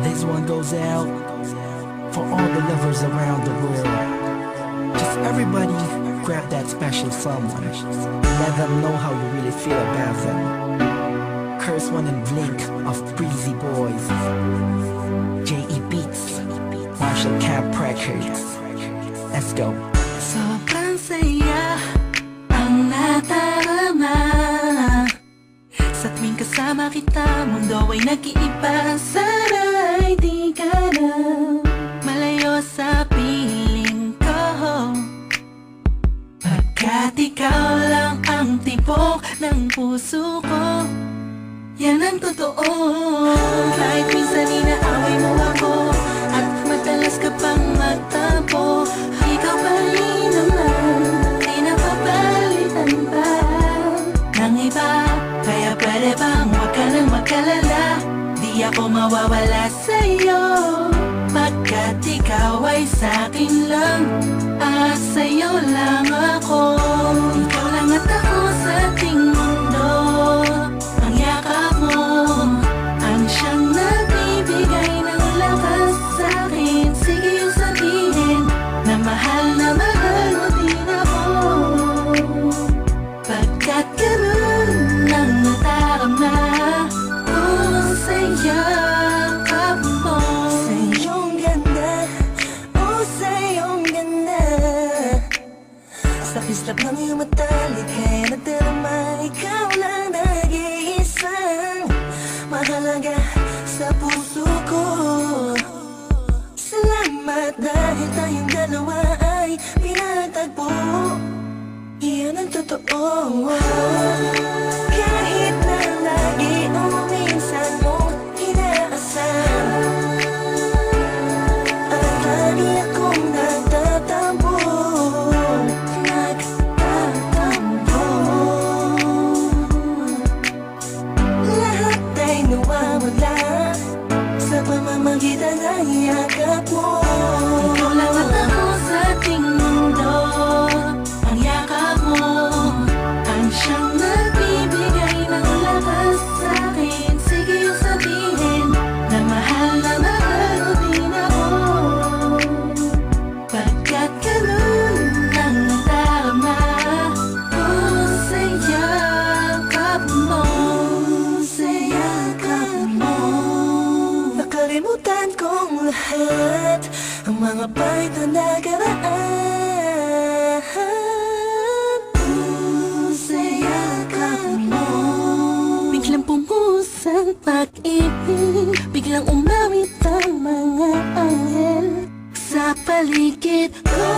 This one goes out for all the lovers around the world. Just everybody grab that special someone. Let them know how you really feel about them. Curse One and Blink of Breezy Boys, J.E. Beats, Marshall Camp Records. Let's go. Sobrang saya ang natarama sa tuwing kasama kita. Mundo ay nag-iiba, sana'y di ka na malayo sa piling ko. Pagkat ikaw lang ang tibok ng puso ko, yan ang totoo. Kahit minsan inaaway mo ako at madalas ka pang magtampo, ikaw pa rin naman, di napapalitan pa ng iba. Kaya pwede bang wag ka nang mag-alala, di ako mawawala sa'yo. Pagkat ikaw ay sa'kin lang, sa'yo lang ako. Ikaw lang at ako sa ating mundo. Ang yakap mo ang siyang nagbibigay ng lakas sa'kin. Sige yung sabihin na mahal mo din ako. Pagkat ganun ang natarama ko sa yakap mo. Sa iyong ganda, sa iyong ganda, sa kislap ng iyong mata, likha'y nagdarama. Ikaw lang nag-iisang mahalaga sa puso ko. Salamat dahil tayong dalawa ay pinatagpo. Iyan ang totoo. Kahit na lagi o minsan mong inaasam, at lagi akong nagtatampo. Lahat ay nawawala sa pamamagitan ng yakap mo. Ikaw lang at ako sa ating mundo. Ang yakap mo ang siyang nagbibigay ng lakas sa'kin. Sige yung sabihin na mahal mo din ako. Pagkat ganun ang natarama ko sa yakap mo. Sa yakap mo, nakalimutan kong lahat ang mga pahit na nakaraan. Sa yakap mo, biglang pumuhos ang pag-ibig, biglang umawit ang mga anghel sa paligid ko.